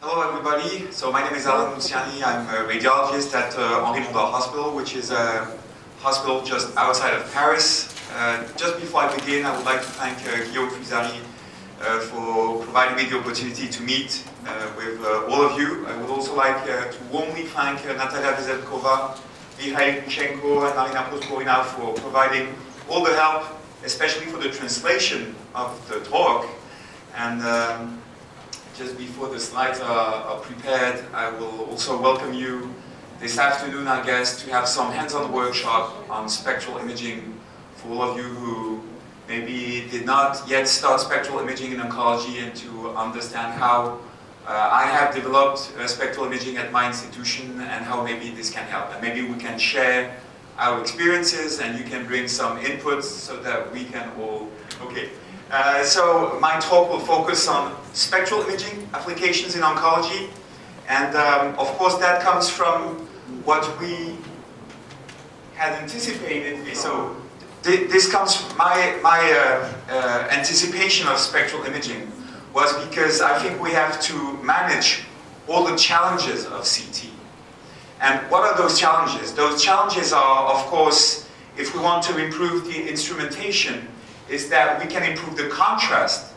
Hello everybody, so my name is Alain Luciani. I'm a radiologist at Henri Mondor Hospital, which is a hospital just outside of Paris. Just before I begin, I would like to thank Guillaume Fusari for providing me the opportunity to meet with all of you. I would also like to warmly thank Natalia Vizelkova, Mikhail Kushenko and Marina Prosporina for providing all the help, especially for the translation of the talk. And just before the slides are prepared, I will also welcome you this afternoon, I guess, to have some hands-on workshop on spectral imaging for all of you who maybe did not yet start spectral imaging in oncology and to understand how I have developed spectral imaging at my institution and how maybe this can help. And maybe we can share our experiences and you can bring some inputs so that we can all, okay. So my talk will focus on spectral imaging applications in oncology, and of course that comes from what we had anticipated. So this comes from my anticipation of spectral imaging was because I think we have to manage all the challenges of CT. And what are those challenges? Those challenges are, of course, if we want to improve the instrumentation, is that we can improve the contrast,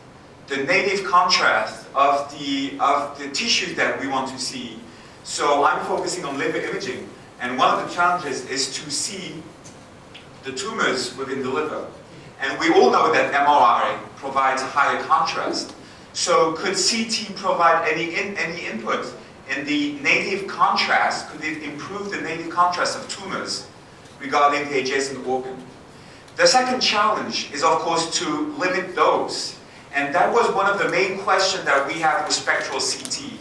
the native contrast of the tissues that we want to see. So I'm focusing on liver imaging, and one of the challenges is to see the tumors within the liver. And we all know that MRI provides higher contrast. So could CT provide any input in the native contrast? Could it improve the native contrast of tumors regarding the adjacent organ? The second challenge is, of course, to limit dose. And that was one of the main questions that we had with spectral CT.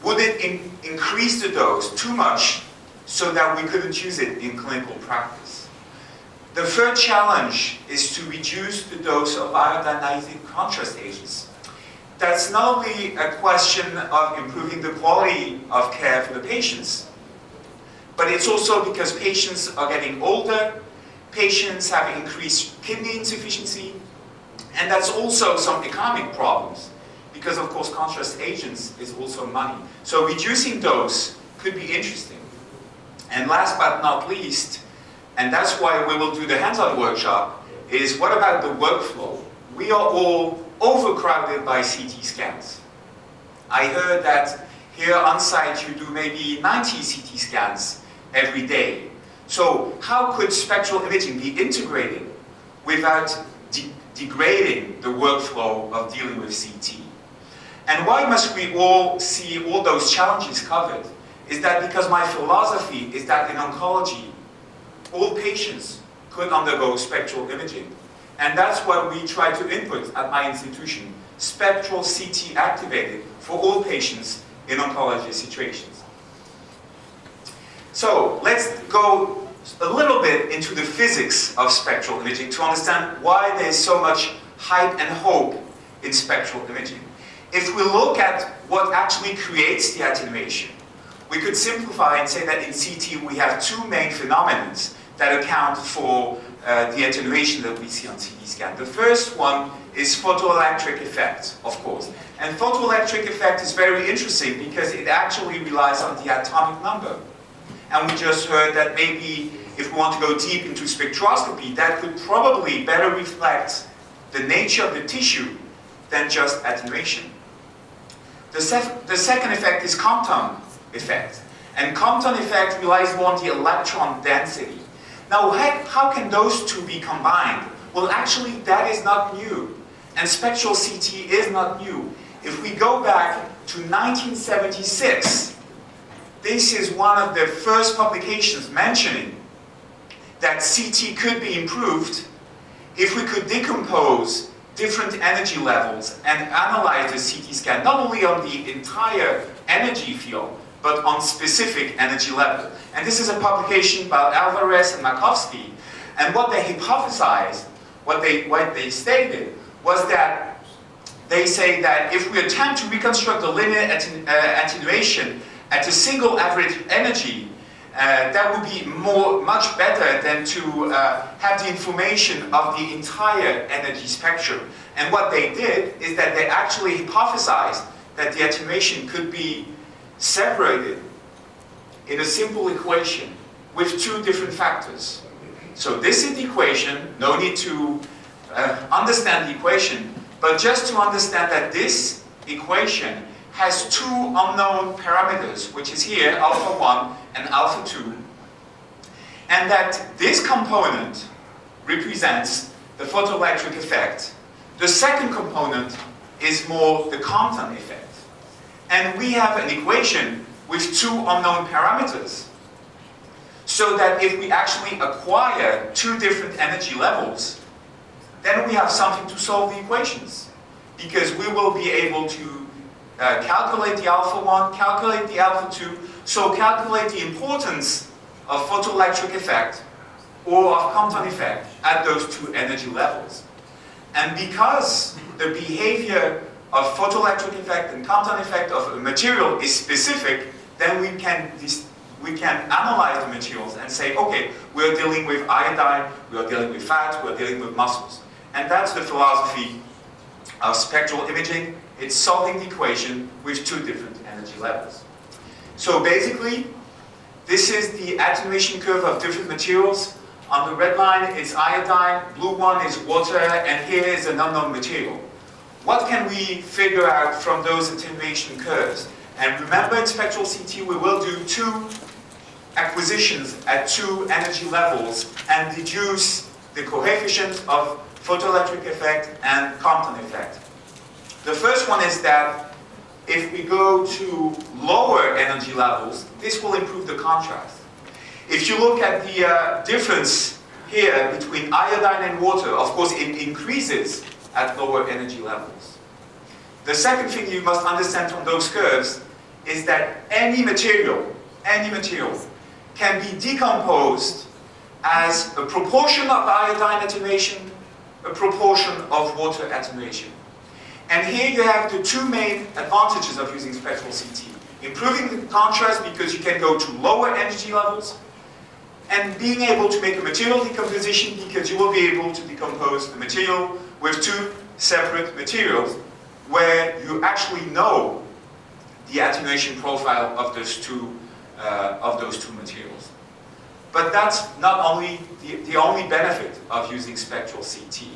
Would it increase the dose too much so that we couldn't use it in clinical practice? The third challenge is to reduce the dose of iodinating contrast agents. That's not only a question of improving the quality of care for the patients, but it's also because patients are getting older, patients have increased kidney insufficiency, and that's also some economic problems, because of course contrast agents is also money. So reducing dose could be interesting. And last but not least, and that's why we will do the hands-on workshop, is what about the workflow? We are all overcrowded by CT scans. I heard that here on site you do maybe 90 CT scans every day. So how could spectral imaging be integrated without degrading the workflow of dealing with CT? And why must we all see all those challenges covered? Is that because my philosophy is that in oncology, all patients could undergo spectral imaging. And that's what we try to input at my institution, spectral CT activated for all patients in oncology situations. So let's go a little bit into the physics of spectral imaging to understand why there's so much hype and hope in spectral imaging. If we look at what actually creates the attenuation, we could simplify and say that in CT we have two main phenomena that account for the attenuation that we see on CT scan. The first one is photoelectric effect, of course. And photoelectric effect is very interesting because it actually relies on the atomic number. And we just heard that maybe if we want to go deep into spectroscopy, that could probably better reflect the nature of the tissue than just attenuation. The second effect is Compton effect. And Compton effect relies more on the electron density. Now, how can those two be combined? Well, actually, that is not new. And spectral CT is not new. If we go back to 1976, this is one of the first publications mentioning that CT could be improved if we could decompose different energy levels and analyze the CT scan, not only on the entire energy field, but on specific energy level. And this is a publication by Alvarez and Makovsky. And what they hypothesized, what they stated, was that they say that if we attempt to reconstruct the linear attenuation at a single average energy, that would be much better than to have the information of the entire energy spectrum. And what they did is that they actually hypothesized that the attenuation could be separated in a simple equation with two different factors. So this is the equation, no need to understand the equation, but just to understand that this equation has two unknown parameters, which is here, alpha 1 and alpha 2, and that this component represents the photoelectric effect. The second component is more the Compton effect. And we have an equation with two unknown parameters, so that if we actually acquire two different energy levels, then we have something to solve the equations, because we will be able to calculate the alpha 1, calculate the alpha 2, so calculate the importance of photoelectric effect or of Compton effect at those two energy levels. And because the behavior of photoelectric effect and Compton effect of a material is specific, then we can analyze the materials and say, okay, we're dealing with iodine, we're dealing with fat, we're dealing with muscles. And that's the philosophy of spectral imaging. It's solving the equation with two different energy levels. So basically, this is the attenuation curve of different materials. On the red line is iodine, blue one is water, and here is an unknown material. What can we figure out from those attenuation curves? And remember, in spectral CT, we will do two acquisitions at two energy levels and deduce the coefficient of photoelectric effect and Compton effect. The first one is that if we go to lower energy levels, this will improve the contrast. If you look at the difference here between iodine and water, of course it increases at lower energy levels. The second thing you must understand from those curves is that any material can be decomposed as a proportion of iodine attenuation, a proportion of water attenuation. And here you have the two main advantages of using spectral CT. Improving the contrast because you can go to lower energy levels, and being able to make a material decomposition because you will be able to decompose the material with two separate materials where you actually know the attenuation profile of those two materials. But that's not only the only benefit of using spectral CT.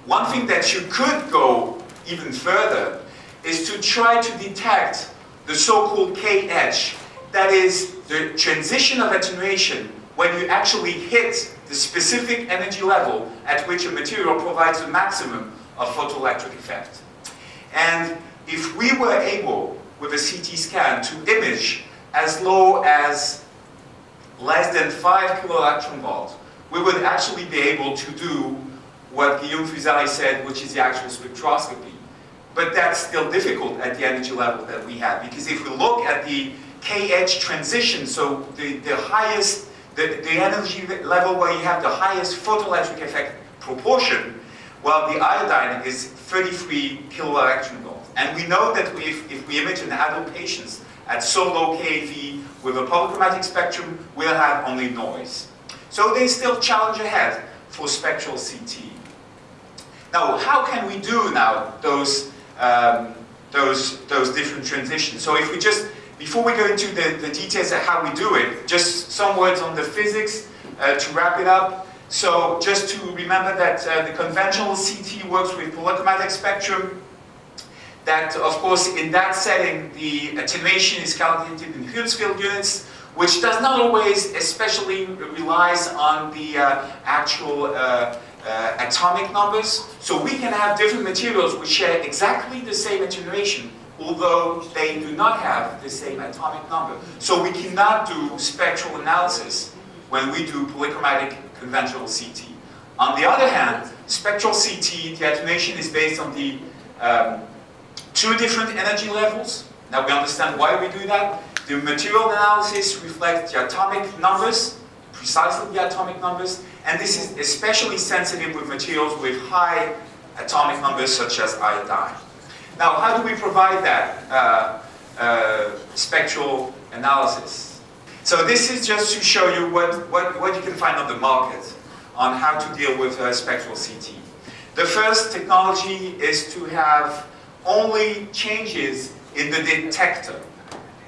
One thing that you could go even further is to try to detect the so-called K edge, that is the transition of attenuation when you actually hit the specific energy level at which a material provides the maximum of photoelectric effect. And if we were able, with a CT scan, to image as low as less than 5 kiloelectron volts, we would actually be able to do what Guillaume Fusari said, which is the actual spectroscopy. But that's still difficult at the energy level that we have, because if we look at the K-edge transition, so the energy level where you have the highest photoelectric effect proportion, well, the iodine is 33 kiloelectron volts. And we know that if we image an adult patient at so low KV with a polychromatic spectrum, we'll have only noise. So there's still challenge ahead for spectral CT. Now, how can we do now those different transitions? So if we just, before we go into the details of how we do it, just some words on the physics to wrap it up. So just to remember that the conventional CT works with polychromatic spectrum, that of course in that setting the attenuation is calculated in Hounsfield units, which does not always especially relies on the actual atomic numbers. So we can have different materials which share exactly the same attenuation, although they do not have the same atomic number. So we cannot do spectral analysis when we do polychromatic conventional CT. On the other hand, spectral CT, the attenuation is based on the two different energy levels. Now we understand why we do that. The material analysis reflects the atomic numbers, precisely the atomic numbers, and this is especially sensitive with materials with high atomic numbers such as iodine. Now, how do we provide that spectral analysis? So this is just to show you what you can find on the market on how to deal with spectral CT. The first technology is to have only changes in the detector.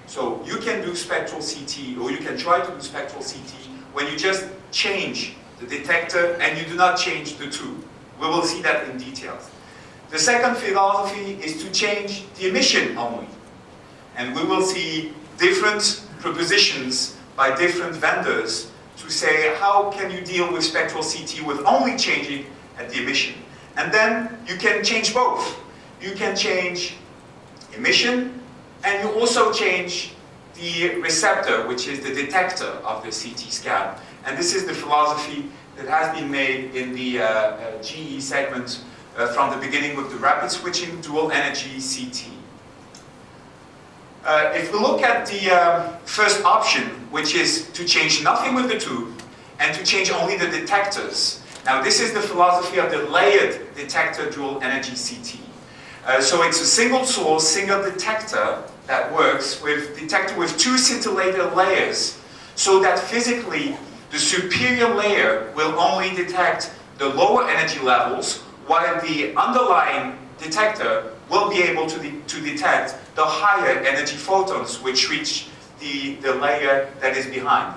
So you can do spectral CT, or you can try to do spectral CT when you just change the detector and you do not change the tube. We will see that in details. The second philosophy is to change the emission only. And we will see different propositions by different vendors to say how can you deal with spectral CT with only changing at the emission. And then you can change both. You can change emission and you also change the receptor, which is the detector of the CT scan. And this is the philosophy that has been made in the GE segment from the beginning with the rapid switching dual energy CT. If we look at the first option, which is to change nothing with the tube and to change only the detectors. Now this is the philosophy of the layered detector dual energy CT. So it's a single source, single detector that works with detector with two scintillator layers, so that physically the superior layer will only detect the lower energy levels, while the underlying detector will be able to detect the higher energy photons which reach the layer that is behind.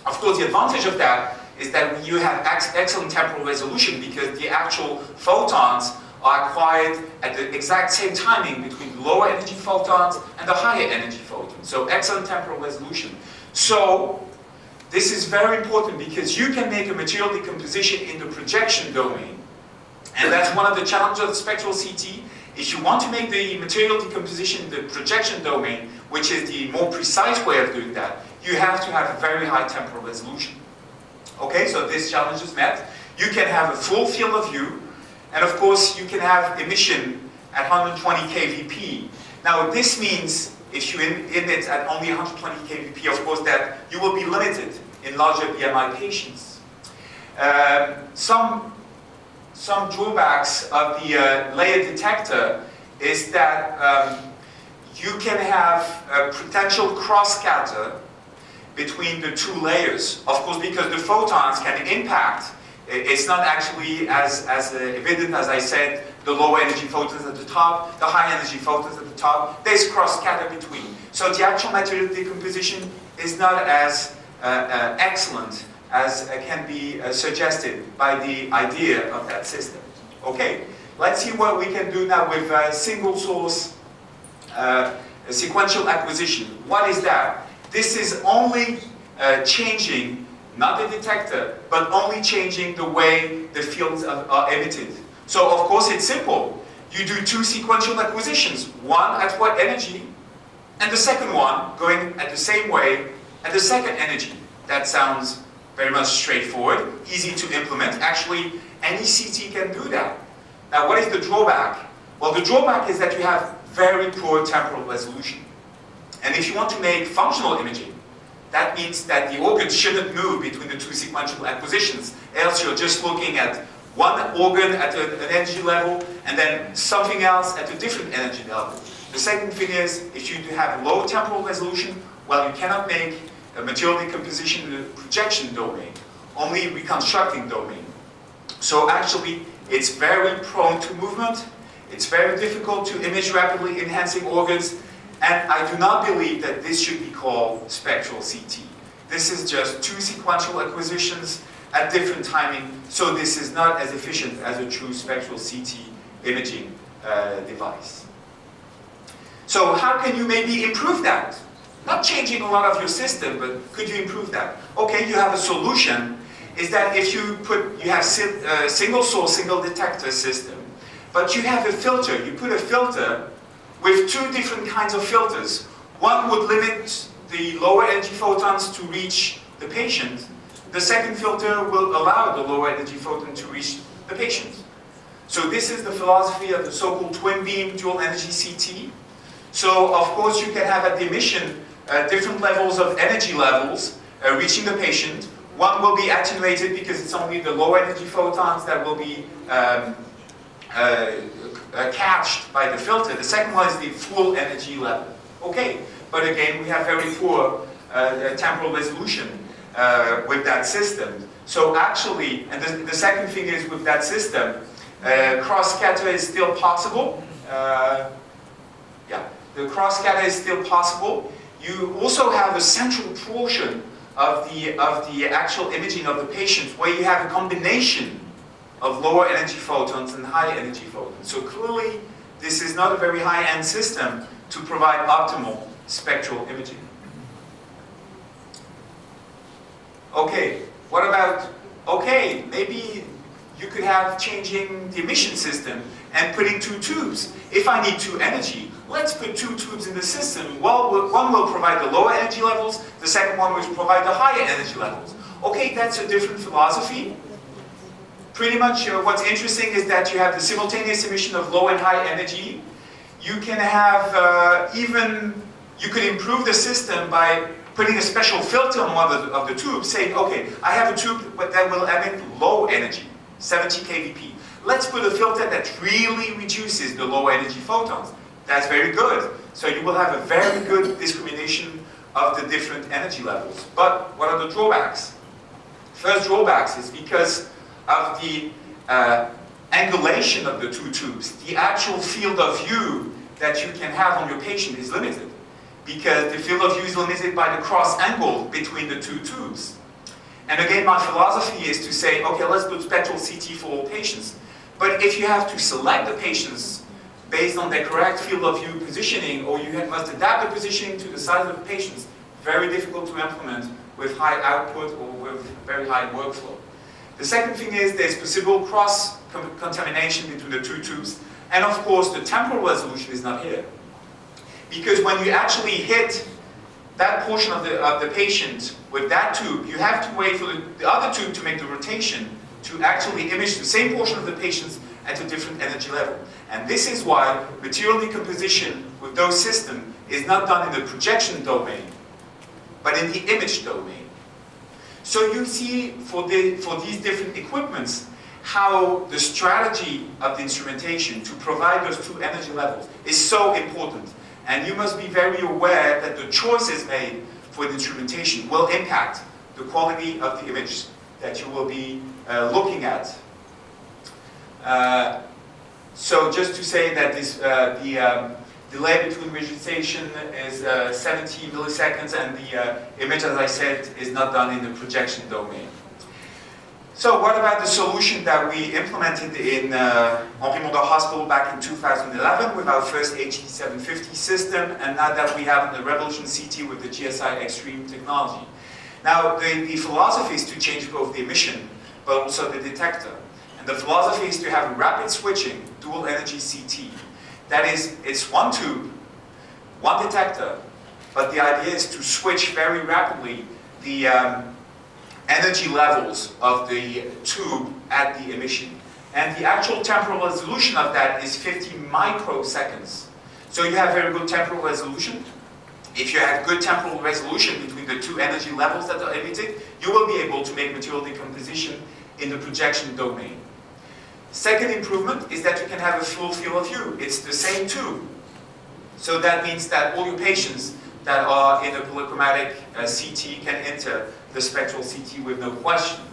Of course, the advantage of that is that you have excellent temporal resolution because the actual photons are acquired at the exact same timing between the lower energy photons and the higher energy photons. So excellent temporal resolution. So this is very important because you can make a material decomposition in the projection domain. And that's one of the challenges of spectral CT. If you want to make the material decomposition in the projection domain, which is the more precise way of doing that, you have to have a very high temporal resolution. Okay, so this challenge is met. You can have a full field of view, and of course you can have emission at 120 kVp. Now this means if you emit at only 120 kVp, of course that you will be limited in larger BMI patients. Some drawbacks of the layer detector is that you can have a potential cross-scatter between the two layers. Of course, because the photons can impact, it's not actually as evident as I said, the lower energy photons at the top, the high energy photons at the top, there's cross-scatter between. So the actual material decomposition is not as excellent as can be suggested by the idea of that system. Okay, let's see what we can do now with single source sequential acquisition. What is that? This is only changing, not the detector, but only changing the way the fields are emitted. So of course it's simple. You do two sequential acquisitions, one at what energy, and the second one going at the same way at the second energy. That sounds very much straightforward, easy to implement. Actually, any CT can do that. Now, what is the drawback? Well, the drawback is that you have very poor temporal resolution. And if you want to make functional imaging, that means that the organ shouldn't move between the two sequential acquisitions, else you're just looking at one organ at an energy level and then something else at a different energy level. The second thing is, if you have low temporal resolution, well, you cannot make a material decomposition in the projection domain, only reconstructing domain. So actually, it's very prone to movement, it's very difficult to image rapidly enhancing organs, and I do not believe that this should be called spectral CT. This is just two sequential acquisitions at different timing, so this is not as efficient as a true spectral CT imaging device. So how can you maybe improve that? Not changing a lot of your system, but could you improve that? Okay, you have a solution, is that if you have single source, single detector system, but you have a filter, you put a filter with two different kinds of filters. One would limit the lower energy photons to reach the patient. The second filter will allow the lower energy photon to reach the patient. So this is the philosophy of the so-called twin beam dual energy CT. So of course you can have at the emission different levels of energy levels reaching the patient. One will be attenuated because it's only the low energy photons that will be catched by the filter. The second one is the full energy level. Okay, but again we have very poor temporal resolution with that system. So actually, and the second thing is with that system, cross-scatter is still possible. the cross-scatter is still possible. You also have a central portion of the actual imaging of the patient where you have a combination of lower energy photons and high energy photons. So clearly, this is not a very high-end system to provide optimal spectral imaging. Okay, what about, okay, maybe you could have changing the emission system and putting two tubes. If I need two energy, let's put two tubes in the system. Well, one will provide the lower energy levels, the second one will provide the higher energy levels. Okay, that's a different philosophy. Pretty much what's interesting is that you have the simultaneous emission of low and high energy. You can have you could improve the system by putting a special filter on one of the tubes, saying, okay, I have a tube that will emit low energy, 70 kVp. Let's put a filter that really reduces the low energy photons. That's very good. So you will have a very good discrimination of the different energy levels. But what are the drawbacks? First drawbacks is because of the angulation of the two tubes. The actual field of view that you can have on your patient is limited, because the field of view is limited by the cross angle between the two tubes. And again, my philosophy is to say, okay, let's put spectral CT for all patients. But if you have to select the patients based on their correct field of view positioning, or you must adapt the positioning to the size of the patients, very difficult to implement with high output or with very high workflow. The second thing is there's possible cross-contamination between the two tubes. And of course, the temporal resolution is not here. Because when you actually hit that portion of the patient with that tube, you have to wait for the other tube to make the rotation to actually image the same portion of the patients at a different energy level. And this is why material decomposition with those systems is not done in the projection domain, but in the image domain. So you see for these different equipments how the strategy of the instrumentation to provide those two energy levels is so important. And you must be very aware that the choices made for the instrumentation will impact the quality of the image that you will be looking at. So just to say that this, the delay between visualization is 70 milliseconds, and the image, as I said, is not done in the projection domain. So what about the solution that we implemented in Henri Mondor Hospital back in 2011 with our first HD750 system, and now that we have the Revolution CT with the GSI Extreme technology? Now, the philosophy is to change both the emission, but also the detector. And the philosophy is to have rapid switching, dual energy CT. That is, it's one tube, one detector, but the idea is to switch very rapidly the energy levels of the tube at the emission. And the actual temporal resolution of that is 50 microseconds. So you have very good temporal resolution. If you have good temporal resolution between the two energy levels that are emitted, you will be able to make material decomposition in the projection domain. Second improvement is that you can have a full field of view. It's the same tube. So that means that all your patients that are in a polychromatic CT can enter the spectral CT with no question.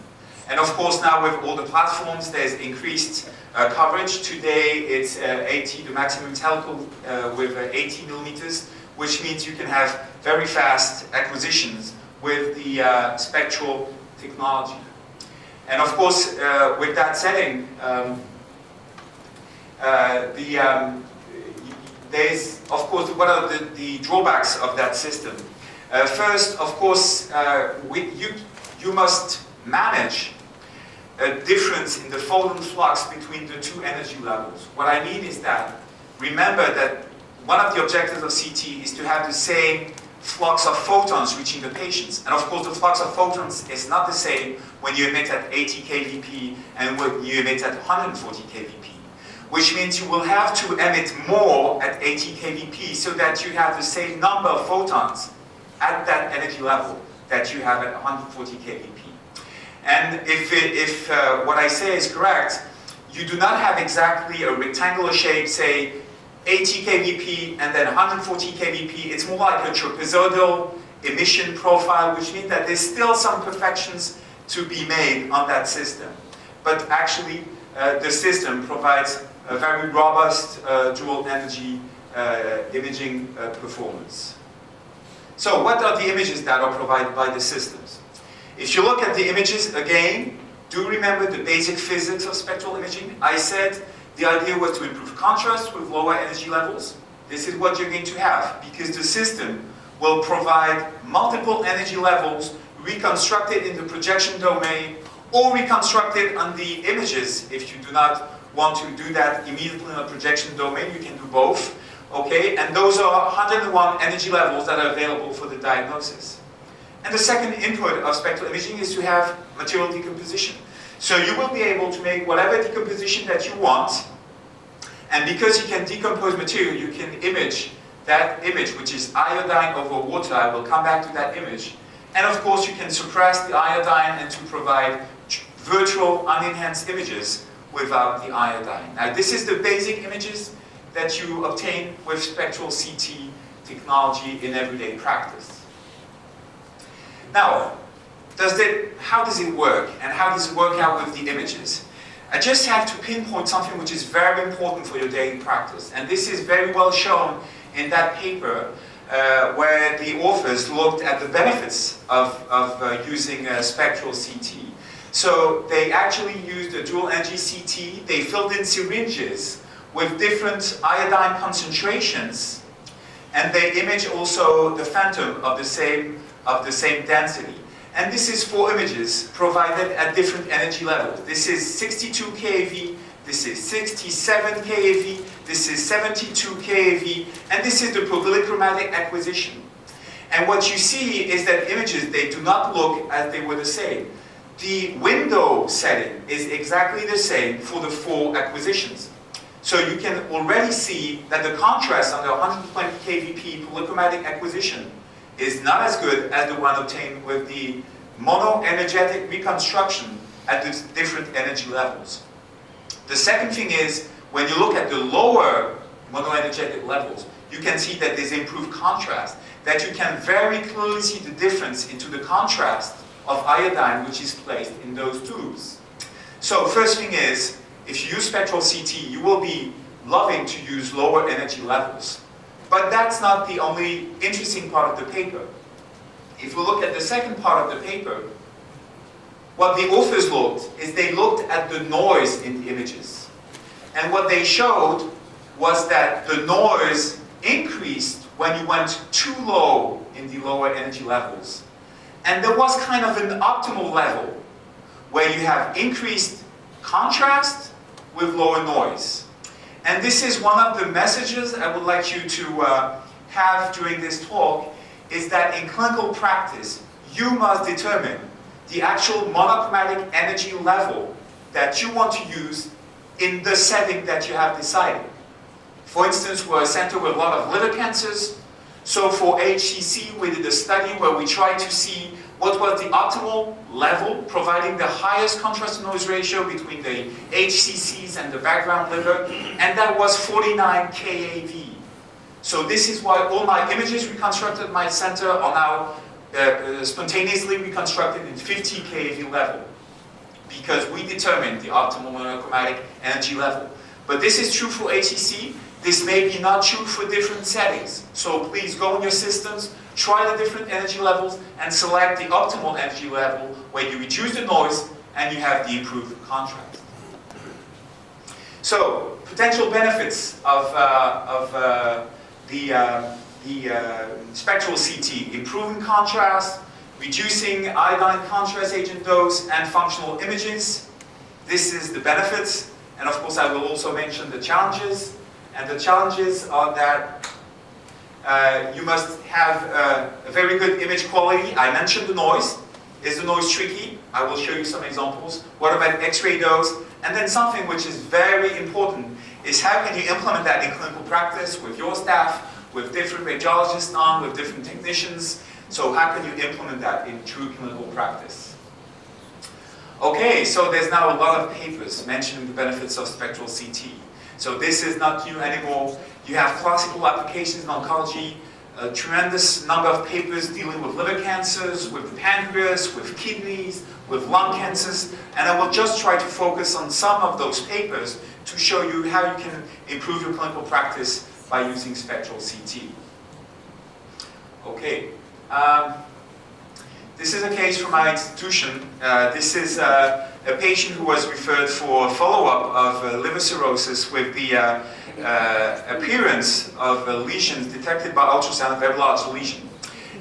And of course now with all the platforms there's increased coverage. Today it's 80, the maximum telco with 80 millimeters, which means you can have very fast acquisitions with the spectral technology. And of course with that setting, there's of course, what are the drawbacks of that system? First, of course, you must manage a difference in the photon flux between the two energy levels. What I mean is that, remember that one of the objectives of CT is to have the same flux of photons reaching the patients. And of course, the flux of photons is not the same when you emit at 80 kVp and when you emit at 140 kVp. Which means you will have to emit more at 80 kVp so that you have the same number of photons at that energy level that you have at 140 kVp. And if what I say is correct, you do not have exactly a rectangular shape, say 80 kVp and then 140 kVp. It's more like a trapezoidal emission profile, which means that there's still some perfections to be made on that system. But actually, the system provides a very robust dual energy imaging performance. So what are the images that are provided by the systems? If you look at the images again, do remember the basic physics of spectral imaging. I said the idea was to improve contrast with lower energy levels. This is what you're going to have, because the system will provide multiple energy levels reconstructed in the projection domain or reconstructed on the images. If you do not want to do that immediately in a projection domain, you can do both. Okay, and those are 101 energy levels that are available for the diagnosis. And the second input of spectral imaging is to have material decomposition. So you will be able to make whatever decomposition that you want, and because you can decompose material, you can image that image, which is iodine over water. I will come back to that image. And of course, you can suppress the iodine and to provide virtual unenhanced images without the iodine. Now, this is the basic images that you obtain with spectral CT technology in everyday practice. Now, how does it work, and how does it work out with the images? I just have to pinpoint something which is very important for your daily practice, and this is very well shown in that paper where the authors looked at the benefits of using spectral CT. So they actually used a dual energy CT. They filled in syringes with different iodine concentrations, and they image also the phantom of the same density. And this is 4 images provided at different energy levels. This is 62 keV, this is 67 keV, this is 72 keV, and this is the polychromatic acquisition. And what you see is that images, they do not look as they were the same. The window setting is exactly the same for the 4 acquisitions. So you can already see that the contrast under 120 kVp polychromatic acquisition is not as good as the one obtained with the mono-energetic reconstruction at the different energy levels. The second thing is, when you look at the lower mono-energetic levels, you can see that there's improved contrast, that you can very clearly see the difference into the contrast of iodine which is placed in those tubes. So first thing is, if you use spectral CT, you will be loving to use lower energy levels. But that's not the only interesting part of the paper. If we look at the second part of the paper, what the authors looked is they looked at the noise in the images. And what they showed was that the noise increased when you went too low in the lower energy levels. And there was kind of an optimal level where you have increased contrast with lower noise. And this is one of the messages I would like you to have during this talk, is that in clinical practice, you must determine the actual monochromatic energy level that you want to use in the setting that you have decided. For instance, we're a center with a lot of liver cancers. So for HCC, we did a study where we tried to see what was the optimal level, providing the highest contrast to noise ratio between the HCCs and the background liver, and that was 49 keV. So this is why all my images reconstructed at my center are now spontaneously reconstructed in 50 keV level, because we determined the optimal monochromatic energy level. But this is true for HCC. This may be not true for different settings. So please go in your systems, try the different energy levels, and select the optimal energy level where you reduce the noise and you have the improved contrast. So, potential benefits of the spectral CT: improving contrast, reducing iodine contrast agent dose, and functional images. This is the benefits, and of course I will also mention the challenges. And the challenges are that you must have a very good image quality. I mentioned the noise. Is the noise tricky? I will show you some examples. What about X-ray dose? And then something which is very important is how can you implement that in clinical practice with your staff, with different radiologists on, with different technicians. So how can you implement that in true clinical practice? Okay, so there's now a lot of papers mentioning the benefits of spectral CT. So this is not new anymore. You have classical applications in oncology, a tremendous number of papers dealing with liver cancers, with pancreas, with kidneys, with lung cancers, and I will just try to focus on some of those papers to show you how you can improve your clinical practice by using spectral CT. Okay. This is a case from our institution. This is a patient who was referred for follow-up of liver cirrhosis with the appearance of lesions detected by ultrasound, a very large lesion.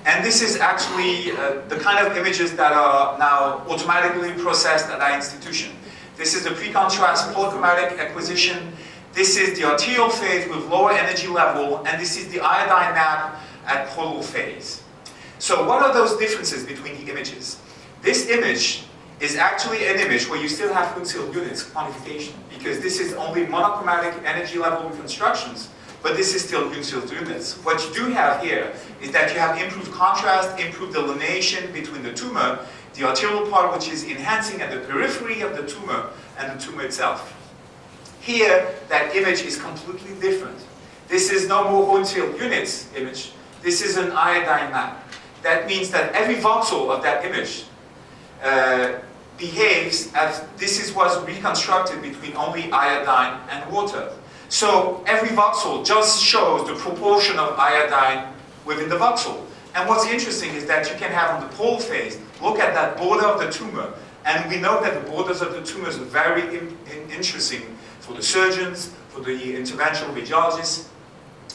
And this is actually the kind of images that are now automatically processed at our institution. This is the pre-contrast polychromatic acquisition. This is the arterial phase with lower energy level, and this is the iodine map at portal phase. So what are those differences between the images? This image is actually an image where you still have Hounsfield units quantification, because this is only monochromatic energy level reconstructions, but this is still Hounsfield units. What you do have here is that you have improved contrast, improved delineation between the tumor, the arterial part which is enhancing at the periphery of the tumor, and the tumor itself. Here, that image is completely different. This is no more Hounsfield units image, this is an iodine map. That means that every voxel of that image behaves as this was reconstructed between only iodine and water. So every voxel just shows the proportion of iodine within the voxel. And what's interesting is that you can have on the pole phase, look at that border of the tumor, and we know that the borders of the tumors are very interesting for the surgeons, for the interventional radiologists,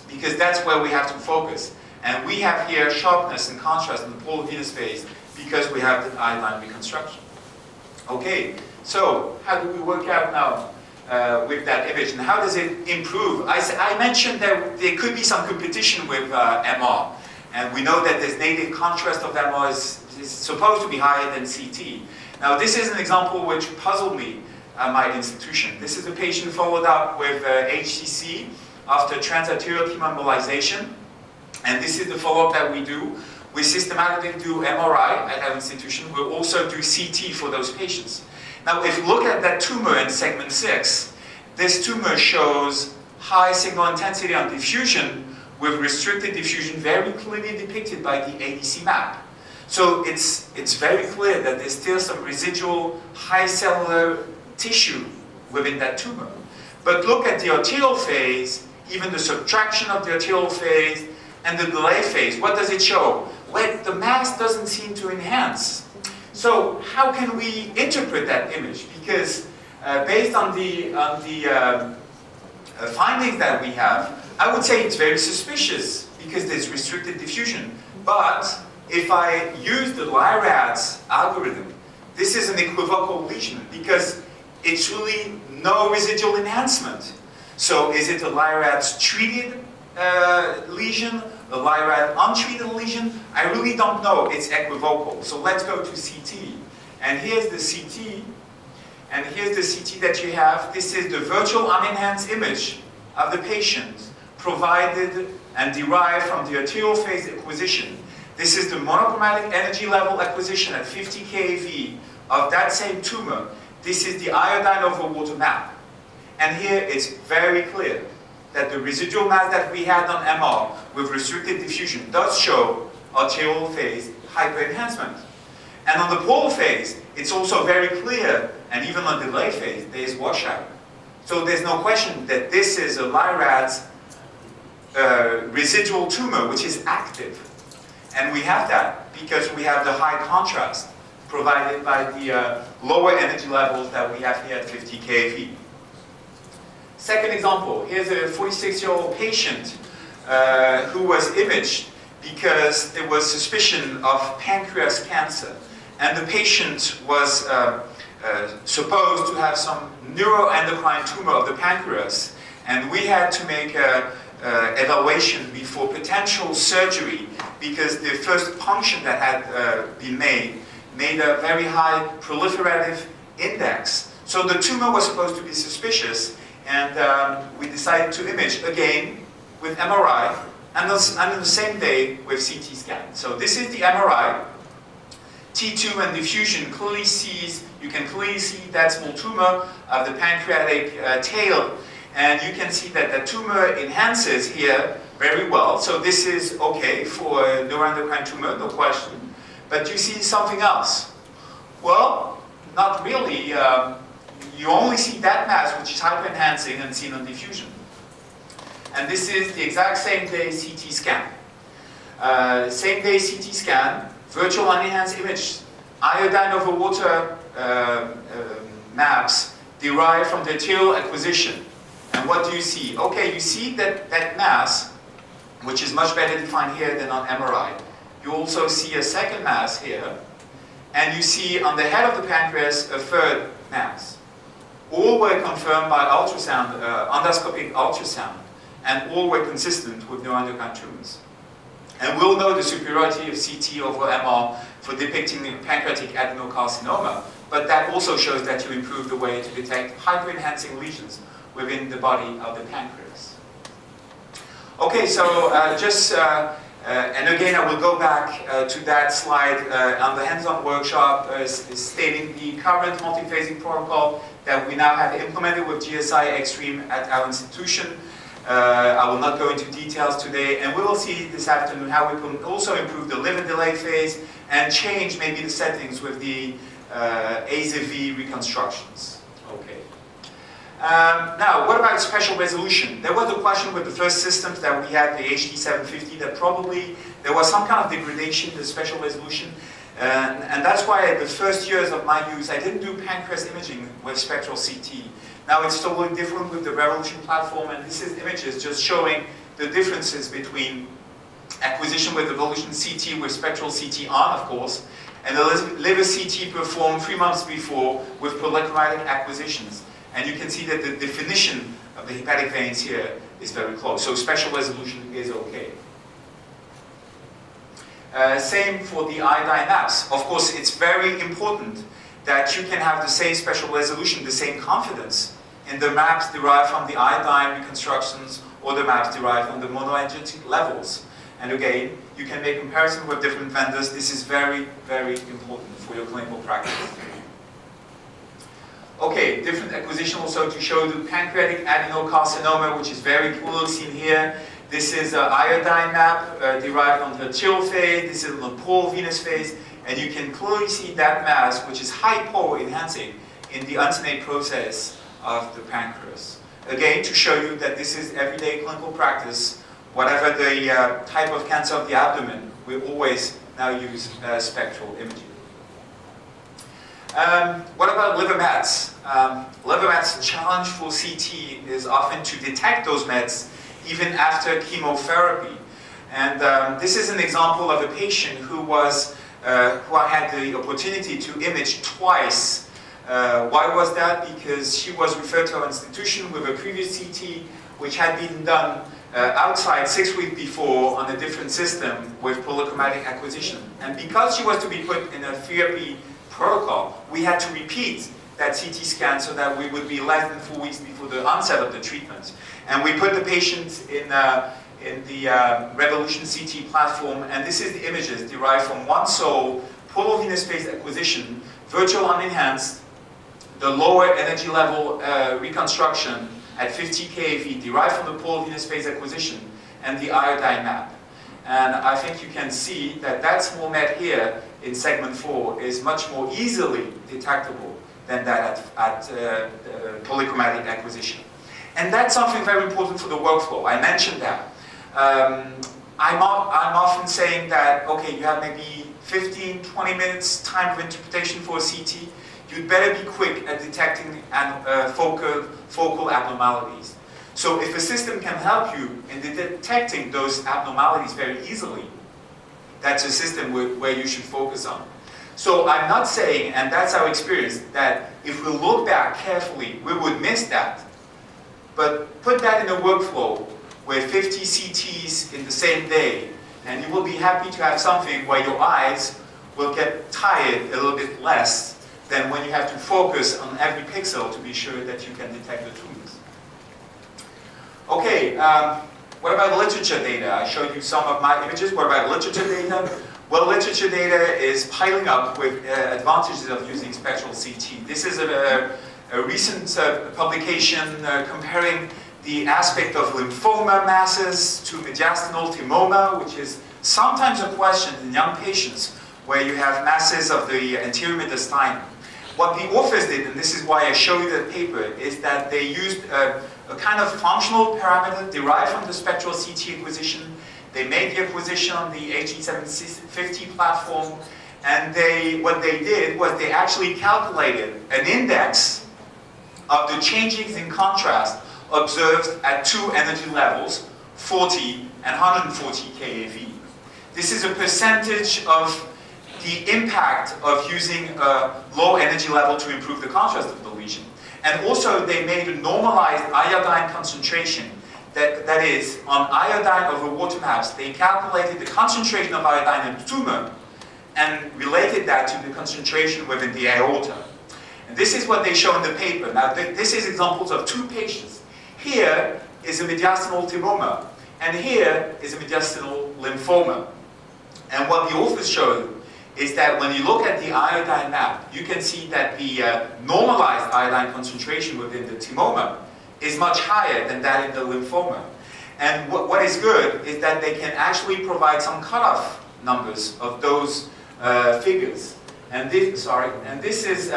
because that's where we have to focus. And we have here sharpness and contrast in the polar venous phase because we have the iodine reconstruction. Okay, so how do we work out now with that image, and how does it improve? I mentioned that there could be some competition with MR, and we know that this native contrast of MR is supposed to be higher than CT. Now this is an example which puzzled me at my institution. This is a patient followed up with HCC after transarterial chemoembolization. And this is the follow-up that we do. We systematically do MRI at our institution. We'll also do CT for those patients. Now, if you look at that tumor in segment 6, this tumor shows high signal intensity on diffusion with restricted diffusion very clearly depicted by the ADC map. So it's very clear that there's still some residual high cellular tissue within that tumor. But look at the arterial phase, even the subtraction of the arterial phase, and the delay phase. What does it show? Well, the mass doesn't seem to enhance. So how can we interpret that image? Because based on the findings that we have, I would say it's very suspicious because there's restricted diffusion. But if I use the LIRADS algorithm, this is an equivocal lesion because it's really no residual enhancement. So is it a LIRADS treated lesion, a LIRAD untreated lesion? I really don't know. It's equivocal. So let's go to CT. And here's the CT. And here's the CT that you have. This is the virtual unenhanced image of the patient provided and derived from the arterial phase acquisition. This is the monochromatic energy level acquisition at 50 keV of that same tumor. This is the iodine over water map. And here it's very clear that the residual mass that we had on MR with restricted diffusion does show arterial phase hyperenhancement. And on the pole phase, it's also very clear, and even on delay phase, there is washout. So there's no question that this is a LIRADS residual tumor which is active. And we have that because we have the high contrast provided by the lower energy levels that we have here at 50 keV. Second example, here's a 46-year-old patient who was imaged because there was suspicion of pancreas cancer. And the patient was supposed to have some neuroendocrine tumor of the pancreas. And we had to make an evaluation before potential surgery because the first punction that had been made a very high proliferative index. So the tumor was supposed to be suspicious. And we decided to image again with MRI and on the same day with CT scan. So this is the MRI. T2 and diffusion clearly sees, you can clearly see that small tumor of the pancreatic tail. And you can see that the tumor enhances here very well. So this is okay for a neuroendocrine tumor, no question. But you see something else. Well, not really. You only see that mass which is hyperenhancing and seen on diffusion. And this is the exact same day CT scan. Same day CT scan, virtual unenhanced image, iodine over water maps derived from the arterial acquisition. And what do you see? Okay, you see that mass, which is much better defined here than on MRI. You also see a second mass here, and you see on the head of the pancreas a third mass. All were confirmed by ultrasound, endoscopic ultrasound, and all were consistent with neuroendocrine tumors. And we'll know the superiority of CT over MR for depicting pancreatic adenocarcinoma, but that also shows that you improve the way to detect hyper-enhancing lesions within the body of the pancreas. Okay, so and again I will go back to that slide on the hands-on workshop stating the current multiphasic protocol that we now have implemented with GSI Extreme at our institution. I will not go into details today, and we will see this afternoon how we can also improve the liver delay phase and change maybe the settings with the AZV reconstructions. Okay. Now, what about spatial resolution? There was a question with the first systems that we had, the HD750, that probably there was some kind of degradation in the spatial resolution. And that's why the first years of my use, I didn't do pancreas imaging with spectral CT. Now it's totally different with the Revolution platform, and this is images just showing the differences between acquisition with Evolution CT with spectral CT on, of course, and the liver CT performed 3 months before with polychromatic acquisitions. And you can see that the definition of the hepatic veins here is very close. So spatial resolution is okay. Same for the iodine maps. Of course, it's very important that you can have the same spatial resolution, the same confidence in the maps derived from the iodine reconstructions or the maps derived from the monoagentic levels. And again, you can make comparison with different vendors. This is very, very important for your clinical practice. Okay, different acquisition also to show the pancreatic adenocarcinoma, which is very clearly seen here. This is an iodine map derived on the arterial phase. This is on the pole venous phase. And you can clearly see that mass, which is hypo enhancing in the uncinate process of the pancreas. Again, to show you that this is everyday clinical practice. Whatever the type of cancer of the abdomen, we always now use spectral imaging. What about liver mets? Liver mets' challenge for CT is often to detect those mets even after chemotherapy. And this is an example of a patient who I had the opportunity to image twice. Why was that? Because she was referred to our institution with a previous CT which had been done outside 6 weeks before on a different system with polychromatic acquisition. And because she was to be put in a therapy protocol, we had to repeat that CT scan so that we would be less than 4 weeks before the onset of the treatment. And we put the patient in the Revolution CT platform, and this is the images derived from one soul, polovenous phase acquisition, virtual unenhanced, the lower energy level reconstruction at 50 kV derived from the polovenous phase acquisition, and the iodine map. And I think you can see that that small met here in segment 4 is much more easily detectable than that at polychromatic acquisition. And that's something very important for the workflow. I mentioned that. I'm often saying that, okay, you have maybe 15, 20 minutes time of interpretation for a CT. You'd better be quick at detecting focal abnormalities. So if a system can help you in detecting those abnormalities very easily, that's a system where you should focus on. So I'm not saying, and that's our experience, that if we look back carefully, we would miss that. But put that in a workflow where 50 CTs in the same day, and you will be happy to have something where your eyes will get tired a little bit less than when you have to focus on every pixel to be sure that you can detect the tumors. Okay, what about literature data? I showed you some of my images. What about literature data? Well, literature data is piling up with advantages of using spectral CT. This is a recent publication comparing the aspect of lymphoma masses to mediastinal thymoma, which is sometimes a question in young patients where you have masses of the anterior mediastinum. What the authors did, and this is why I show you that paper, is that they used a a kind of functional parameter derived from the spectral CT acquisition. They made the acquisition on the HE750 platform, and what they did was they actually calculated an index of the changes in contrast observed at two energy levels, 40 and 140 keV. This is a percentage of the impact of using a low energy level to improve the contrast of the lesion. And also they made a normalized iodine concentration, that is, on iodine over water maps, they calculated the concentration of iodine in the tumor and related that to the concentration within the aorta. And this is what they show in the paper. Now this is examples of two patients. Here is a mediastinal tumor, and here is a mediastinal lymphoma. And what the authors showed is that when you look at the iodine map, you can see that the normalized iodine concentration within the tumor is much higher than that in the lymphoma. And what is good is that they can actually provide some cutoff numbers of those figures. And this is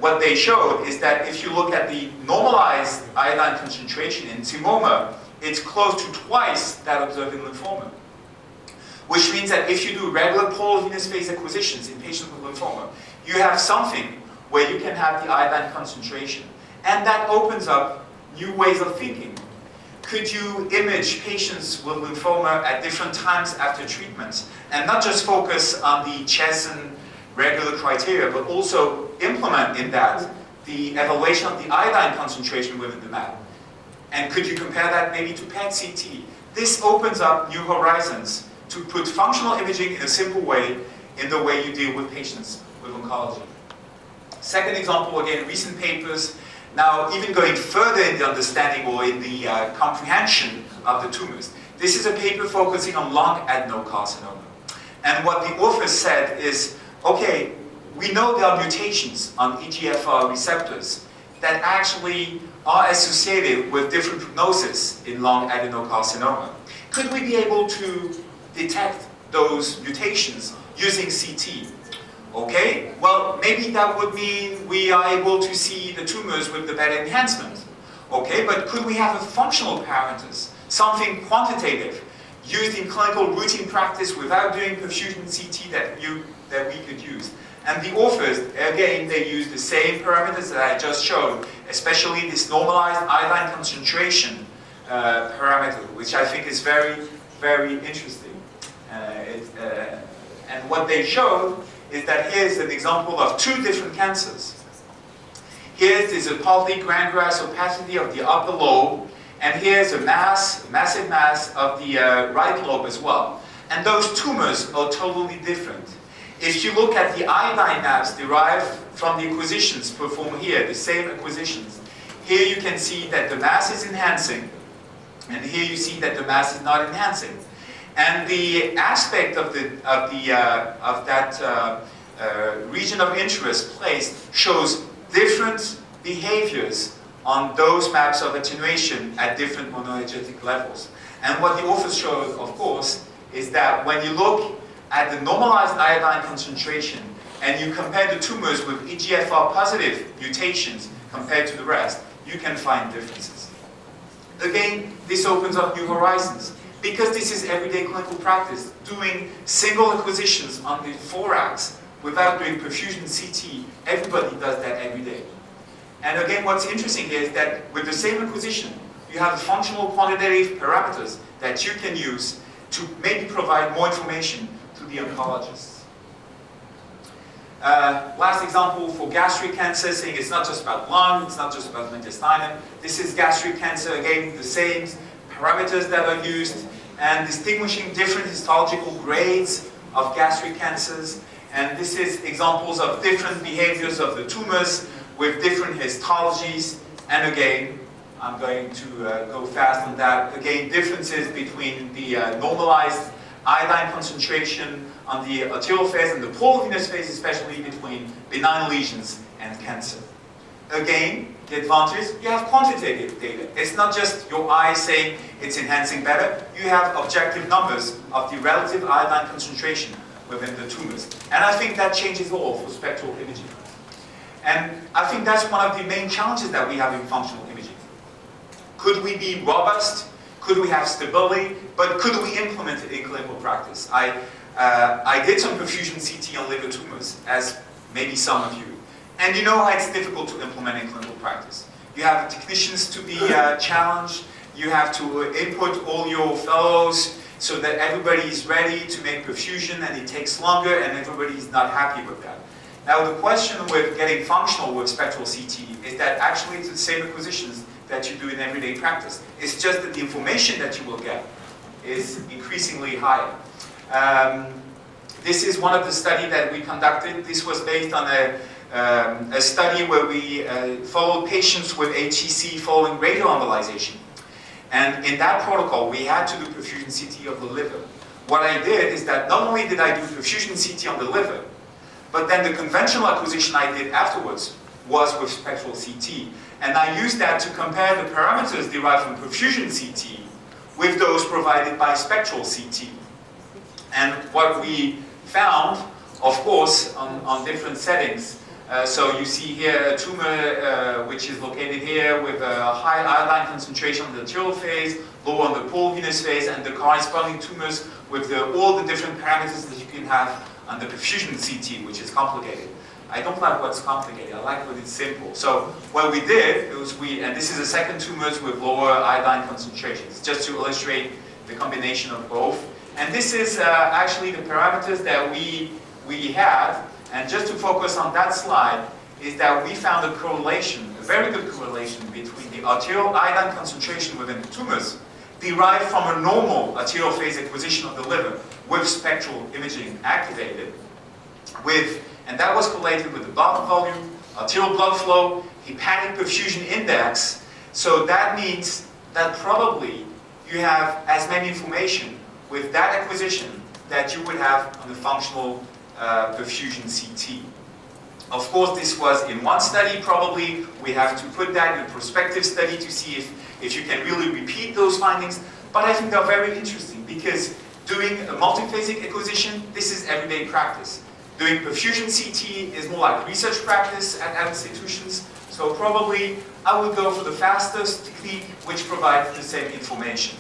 what they showed is that if you look at the normalized iodine concentration in tumor, it's close to twice that observed in lymphoma. Which means that if you do regular polar venous phase acquisitions in patients with lymphoma, you have something where you can have the iodine concentration. And that opens up new ways of thinking. Could you image patients with lymphoma at different times after treatment and not just focus on the Chesson regular criteria, but also implement in that the evaluation of the iodine concentration within the map? And could you compare that maybe to PET-CT? This opens up new horizons to put functional imaging in a simple way in the way you deal with patients with oncology. Second example, again, recent papers, now even going further in the understanding or in the comprehension of the tumors. This is a paper focusing on lung adenocarcinoma. And what the authors said is, okay, we know there are mutations on EGFR receptors that actually are associated with different prognosis in lung adenocarcinoma. Could we be able to detect those mutations using CT? Okay, well, maybe that would mean we are able to see the tumors with the better enhancement. Okay, but could we have a functional parameters, something quantitative, used in clinical routine practice without doing perfusion CT that we could use? And the authors, again, they use the same parameters that I just showed, especially this normalized iodine concentration parameter, which I think is very, very interesting. And what they showed is that here's an example of two different cancers. Here is a partly granular opacity of the upper lobe, and here's a massive mass of the right lobe as well. And those tumors are totally different. If you look at the iodine maps derived from the acquisitions performed here, the same acquisitions, here you can see that the mass is enhancing, and here you see that the mass is not enhancing. And the aspect of that region of interest placed shows different behaviors on those maps of attenuation at different monoenergetic levels. And what the authors showed, of course, is that when you look at the normalized iodine concentration and you compare the tumors with EGFR positive mutations compared to the rest, you can find differences. Again, this opens up new horizons. Because this is everyday clinical practice, doing single acquisitions on the thorax without doing perfusion CT, everybody does that every day. And again, what's interesting here is that with the same acquisition, you have functional quantitative parameters that you can use to maybe provide more information to the oncologists. Last example for gastric cancer, saying it's not just about lung, it's not just about intestinum. This is gastric cancer, again, the same parameters that are used, and distinguishing different histological grades of gastric cancers. And this is examples of different behaviors of the tumors with different histologies. And again, I'm going to go fast on that. Again, differences between the normalized iodine concentration on the arterial phase and the polar venous phase, especially between benign lesions and cancer. Again, the advantage, you have quantitative data. It's not just your eye saying it's enhancing better. You have objective numbers of the relative iodine concentration within the tumors. And I think that changes all for spectral imaging. And I think that's one of the main challenges that we have in functional imaging. Could we be robust? Could we have stability? But could we implement it in clinical practice? I did some perfusion CT on liver tumors, as maybe some of you. And you know how it's difficult to implement in clinical practice. You have technicians to be challenged. You have to input all your fellows so that everybody is ready to make perfusion, and it takes longer, and everybody is not happy with that. Now the question with getting functional with spectral CT is that actually it's the same acquisitions that you do in everyday practice. It's just that the information that you will get is increasingly higher. This is one of the studies that we conducted. This was based on a study where we followed patients with HCC following radioembolization. And in that protocol, we had to do perfusion CT of the liver. What I did is that not only did I do perfusion CT on the liver, but then the conventional acquisition I did afterwards was with spectral CT. And I used that to compare the parameters derived from perfusion CT with those provided by spectral CT. And what we found, of course, on different settings, so you see here a tumor which is located here with a high iodine concentration on the arterial phase, low on the pool venous phase, and the corresponding tumors with all the different parameters that you can have on the perfusion CT, which is complicated. I don't like what's complicated, I like what is simple. So what we did was and this is the second tumors with lower iodine concentrations, just to illustrate the combination of both. And this is actually the parameters that we had. And just to focus on that slide, is that we found a correlation, a very good correlation between the arterial iodine concentration within the tumors derived from a normal arterial phase acquisition of the liver with spectral imaging activated, and that was correlated with the blood volume, arterial blood flow, hepatic perfusion index. So that means that probably you have as many information with that acquisition that you would have on the functional perfusion CT. Of course, this was in one study. Probably we have to put that in a prospective study to see if you can really repeat those findings. But I think they're very interesting because doing a multiphasic acquisition, this is everyday practice. Doing perfusion CT is more like research practice at institutions. So probably I would go for the fastest technique which provides the same information.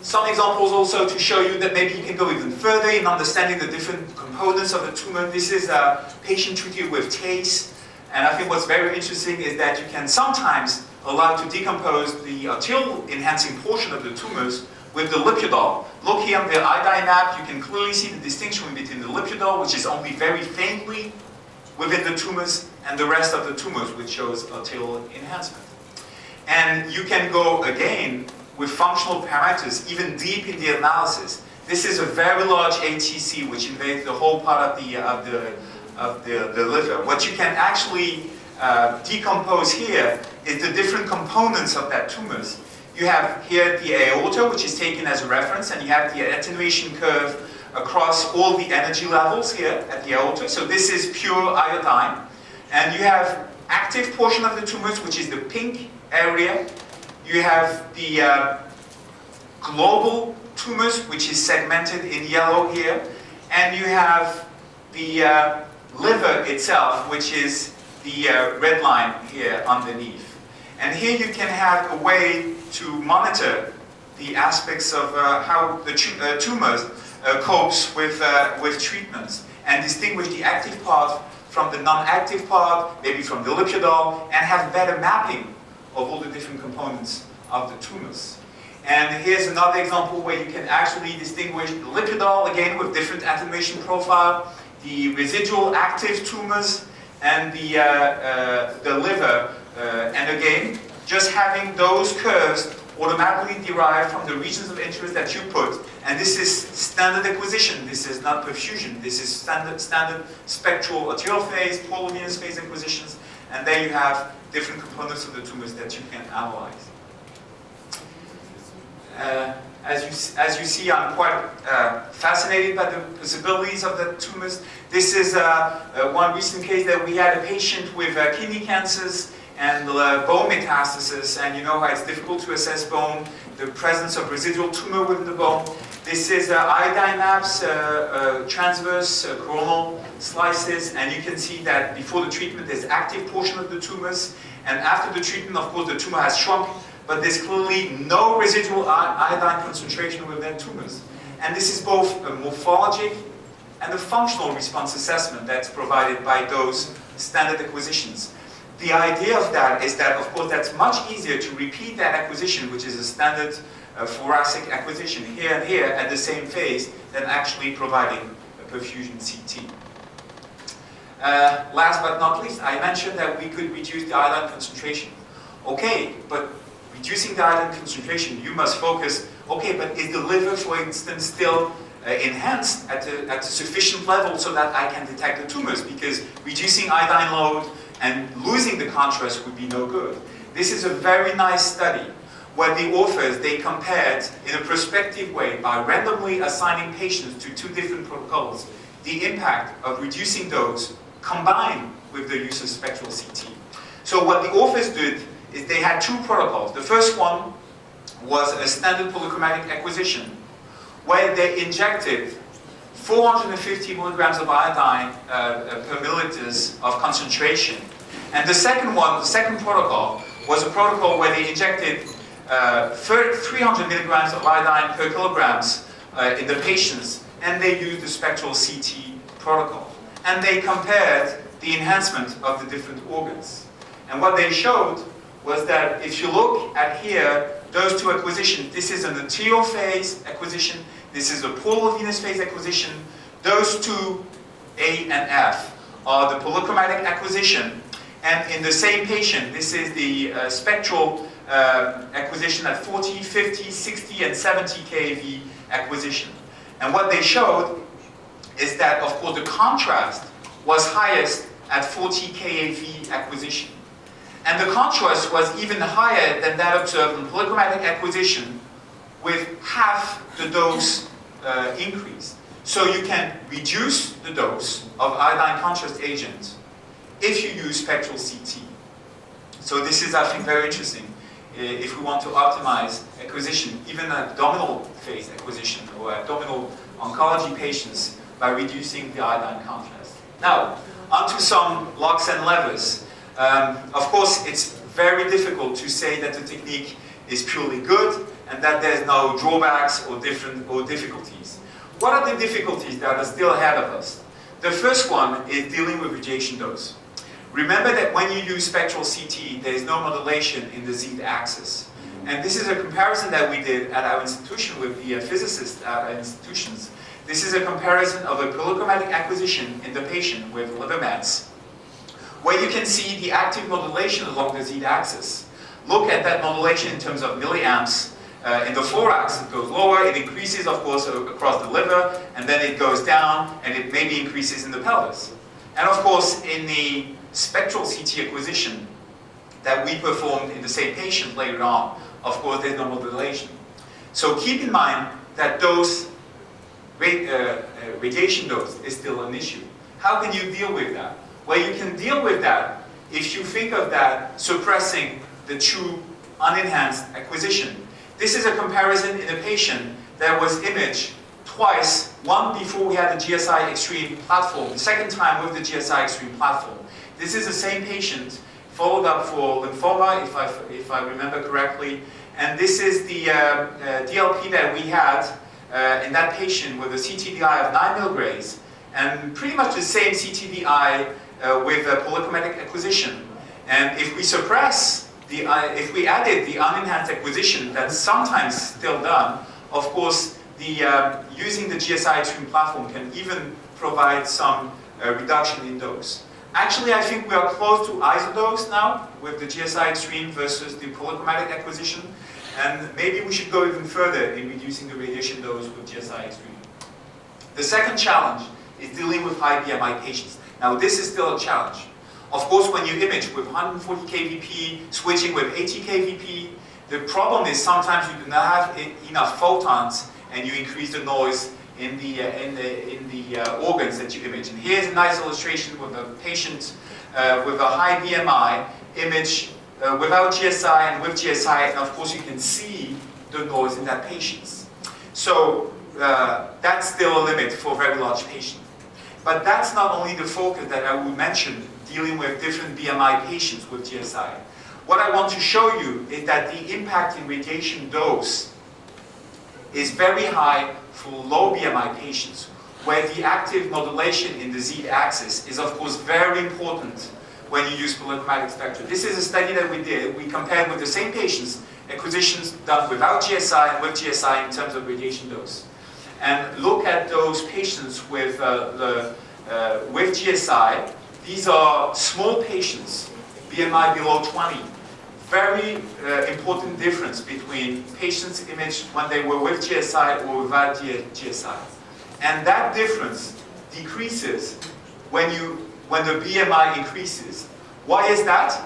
Some examples also to show you that maybe you can go even further in understanding the different components of the tumor. This is a patient treated with TACE, and I think what's very interesting is that you can sometimes allow to decompose the arterial enhancing portion of the tumors with the lipidol. Look here on the iodine map, you can clearly see the distinction between the lipidol, which is only very faintly within the tumors, and the rest of the tumors, which shows arterial enhancement. And you can go again with functional parameters, even deep in the analysis. This is a very large ATC which invades the whole part of the liver. What you can actually decompose here is the different components of that tumors. You have here the aorta, which is taken as a reference, and you have the attenuation curve across all the energy levels here at the aorta. So this is pure iodine. And you have active portion of the tumors, which is the pink area. You have the global tumors, which is segmented in yellow here. And you have the liver itself, which is the red line here underneath. And here you can have a way to monitor the aspects of how the tumors copes with treatments and distinguish the active part from the non-active part, maybe from the lipidol, and have better mapping of all the different components of the tumors. And here's another example where you can actually distinguish the lipidol, again with different attenuation profile, the residual active tumors, and the liver. And again, just having those curves automatically derived from the regions of interest that you put. And this is standard acquisition. This is not perfusion. This is standard spectral arterial phase, polar venous phase acquisitions. And there you have different components of the tumors that you can analyze. As you see, I'm quite fascinated by the possibilities of the tumors. This is one recent case that we had a patient with kidney cancers and bone metastasis, and you know how it's difficult to assess bone, the presence of residual tumor within the bone. This is iodine maps, transverse coronal slices, and you can see that before the treatment there's active portion of the tumors, And after the treatment, of course, the tumor has shrunk, but there's clearly no residual iodine concentration within tumors. And this is both a morphologic and a functional response assessment that's provided by those standard acquisitions. The idea of that is that, of course, that's much easier to repeat that acquisition, which is a standard thoracic acquisition here and here at the same phase, than actually providing a perfusion CT. Last but not least, I mentioned that we could reduce the iodine concentration. Okay, but reducing the iodine concentration, you must focus, okay, but is the liver, for instance, still enhanced at a sufficient level so that I can detect the tumors? Because reducing iodine load and losing the contrast would be no good. This is a very nice study where the authors, they compared in a prospective way by randomly assigning patients to two different protocols the impact of reducing dose combined with the use of spectral CT. So what the authors did is they had two protocols. The first one was a standard polychromatic acquisition where they injected 450 milligrams of iodine per milliliters of concentration. And the second one, the second protocol, was a protocol where they injected 300 milligrams of iodine per kilograms in the patients, and they used the spectral CT protocol. And they compared the enhancement of the different organs. And what they showed was that if you look at here, those two acquisitions, this is an anterior phase acquisition, this is a polar venous phase acquisition, those two, A and F, are the polychromatic acquisition. And in the same patient, this is the spectral acquisition at 40, 50, 60, and 70 keV acquisition. And what they showed is that, of course, the contrast was highest at 40 keV acquisition. And the contrast was even higher than that observed in polychromatic acquisition with half the dose increase. So you can reduce the dose of iodine contrast agent if you use spectral CT. So this is, I think, very interesting if we want to optimize acquisition, even abdominal phase acquisition or abdominal oncology patients by reducing the iodine contrast. Now, onto some locks and levers. Of course, it's very difficult to say that the technique is purely good and that there's no drawbacks or difficulties. What are the difficulties that are still ahead of us? The first one is dealing with radiation dose. Remember that when you use spectral CT, there is no modulation in the z-axis. And this is a comparison that we did at our institution with the physicists at our institutions. This is a comparison of a polychromatic acquisition in the patient with liver mets, where you can see the active modulation along the z-axis. Look at that modulation in terms of milliamps. In the thorax, it goes lower, it increases, of course, across the liver, and then it goes down, and it maybe increases in the pelvis. And of course, in the spectral CT acquisition that we performed in the same patient later on, of course, there's no modulation. So keep in mind that dose, radiation dose is still an issue. How can you deal with that? Well, you can deal with that if you think of that suppressing the true unenhanced acquisition. This is a comparison in a patient that was imaged twice, one before we had the GSI Extreme platform, the second time with the GSI Extreme platform. This is the same patient followed up for lymphoma, if I remember correctly, and this is the DLP that we had in that patient with a CTDI of 9 milligrays, and pretty much the same CTDI with a polychromatic acquisition. And if we suppress if we added the unenhanced acquisition, that's sometimes still done, of course, using the GSI Extreme platform can even provide some reduction in dose. Actually, I think we are close to isodose now with the GSI Extreme versus the polychromatic acquisition, and maybe we should go even further in reducing the radiation dose with GSI Extreme. The second challenge is dealing with high BMI patients. Now, this is still a challenge. Of course, when you image with 140 kVp, switching with 80 kVp, the problem is sometimes you do not have enough photons and you increase the noise in the organs that you image. And here's a nice illustration with a patient with a high BMI image without GSI and with GSI, and of course you can see the noise in that patient. So that's still a limit for very large patients. But that's not only the focus that I would mention dealing with different BMI patients with GSI. what I want to show you is that the impact in radiation dose is very high for low BMI patients, where the active modulation in the Z-axis is of course very important when you use polychromatic spectra. This is a study that we did. We compared with the same patients, acquisitions done without GSI and with GSI in terms of radiation dose. And look at those patients with GSI. These are small patients, BMI below 20. Very important difference between patients' image when they were with GSI or without GSI. And that difference decreases when the BMI increases. Why is that?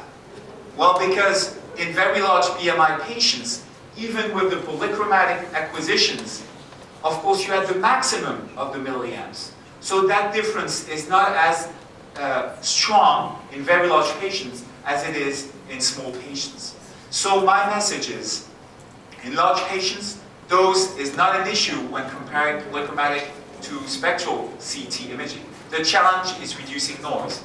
Well, because in very large BMI patients, even with the polychromatic acquisitions, of course you have the maximum of the milliamps. So that difference is not as strong in very large patients as it is in small patients. So my message is, in large patients, dose is not an issue when comparing polychromatic to spectral CT imaging. The challenge is reducing noise.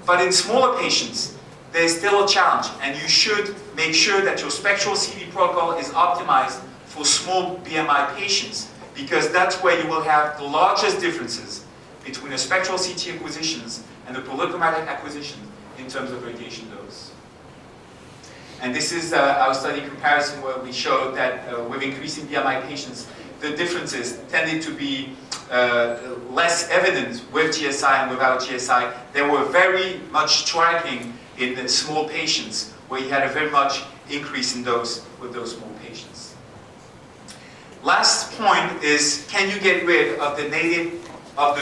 But in smaller patients, there's still a challenge, and you should make sure that your spectral CT protocol is optimized for small BMI patients, because that's where you will have the largest differences between the spectral CT acquisitions and the polychromatic acquisitions in terms of radiation dose. And this is our study comparison where we showed that with increasing BMI patients, the differences tended to be less evident with GSI and without GSI. They were very much striking in the small patients, where you had a very much increase in dose with those small patients. Last point is, can you get rid of the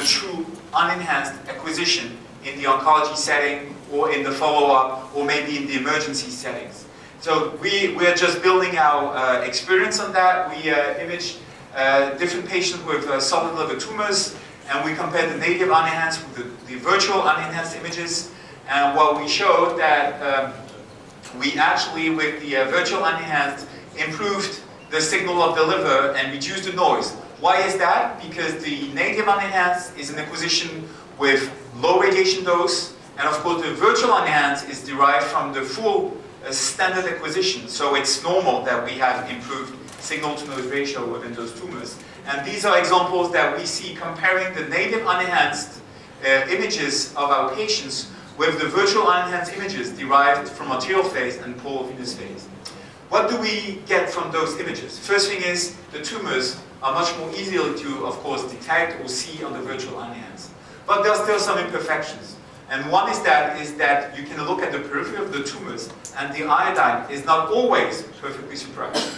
true unenhanced acquisition in the oncology setting, or in the follow-up, or maybe in the emergency settings? So we are just building our experience on that. We imaged different patients with solid liver tumors, and we compared the native unenhanced with the virtual unenhanced images. And what we showed that we actually, with the virtual unenhanced, improved the signal of the liver and reduced the noise. Why is that? Because the native unenhanced is an acquisition with low radiation dose, and of course the virtual unenhanced is derived from the full standard acquisition. So it's normal that we have improved signal-to-noise ratio within those tumors. And these are examples that we see comparing the native unenhanced images of our patients with the virtual unenhanced images derived from arterial phase and polar venous phase. What do we get from those images? First thing is, the tumors are much more easily to, of course, detect or see on the virtual unenhanced. But there are still some imperfections. And one is that you can look at the periphery of the tumors, and the iodine is not always perfectly suppressed.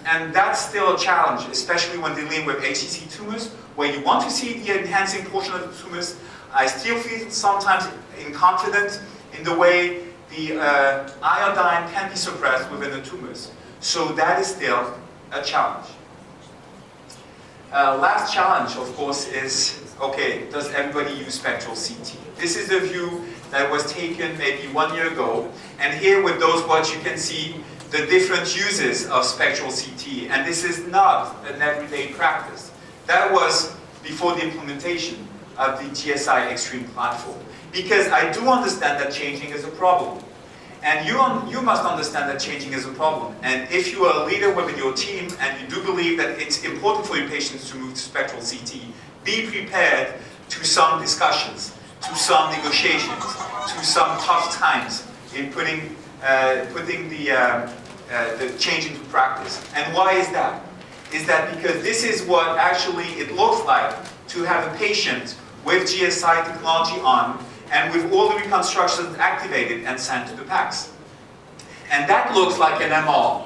And that's still a challenge, especially when dealing with HCC tumors, where you want to see the enhancing portion of the tumors. I still feel sometimes inconfident in the way the iodine can be suppressed within the tumors. So that is still a challenge. Last challenge, of course, is, okay, does everybody use spectral CT? This is a view that was taken maybe 1 year ago, and here with those plots you can see the different uses of spectral CT, and this is not an everyday practice. That was before the implementation of the GSI Extreme platform, because I do understand that changing is a problem. And you must understand that changing is a problem. And if you are a leader within your team and you do believe that it's important for your patients to move to spectral CT, be prepared to some discussions, to some negotiations, to some tough times in putting the change into practice. And why is that? Is that because this is what actually it looks like to have a patient with GSI technology on, and with all the reconstructions activated and sent to the PACS. And that looks like an MR,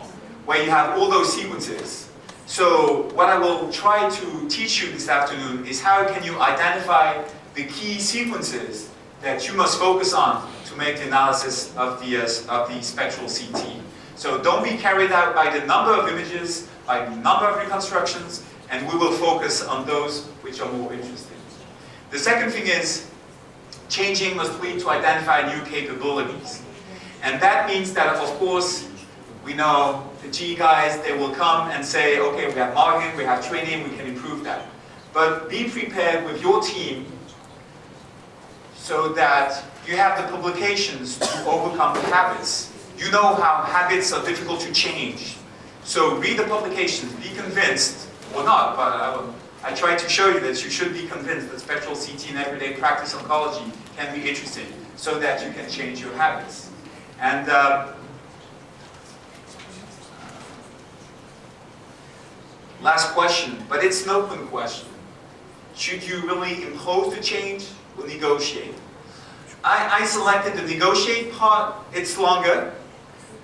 where you have all those sequences. So what I will try to teach you this afternoon is how can you identify the key sequences that you must focus on to make the analysis of the spectral CT. So don't be carried out by the number of images, by the number of reconstructions, and we will focus on those which are more interesting. The second thing is, changing must lead to identify new capabilities. And that means that, of course, we know the G guys, they will come and say, okay, we have marketing, we have training, we can improve that. But be prepared with your team so that you have the publications to overcome the habits You know how habits are difficult to change. So read the publications, be convinced, or not, but I try to show you that you should be convinced that spectral CT in everyday practice oncology can be interesting, so that you can change your habits. And last question, but it's an open question. Should you really impose the change or negotiate? I selected the negotiate part. It's longer,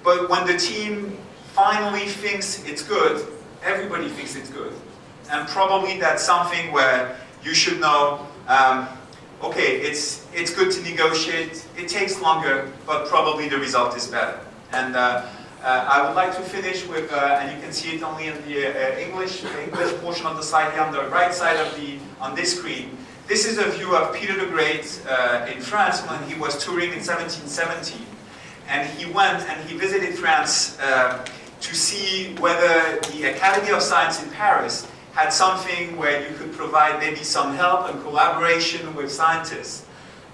but when the team finally thinks it's good, everybody thinks it's good. And probably that's something where you should know, okay, it's good to negotiate, it takes longer, but probably the result is better. And I would like to finish with, and you can see it only in the English portion of the slide here on the right side of on this screen. This is a view of Peter the Great in France when he was touring in 1770. And he went and he visited France to see whether the Academy of Science in Paris had something where you could provide maybe some help and collaboration with scientists.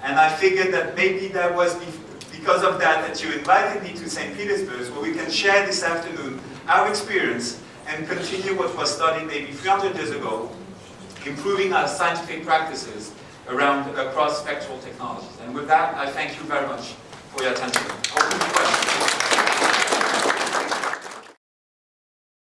And I figured that maybe that was because of that you invited me to St. Petersburg, where we can share this afternoon our experience and continue what was studied maybe 300 years ago, improving our scientific practices across spectral technologies. And with that, I thank you very much for your attention. Open to questions.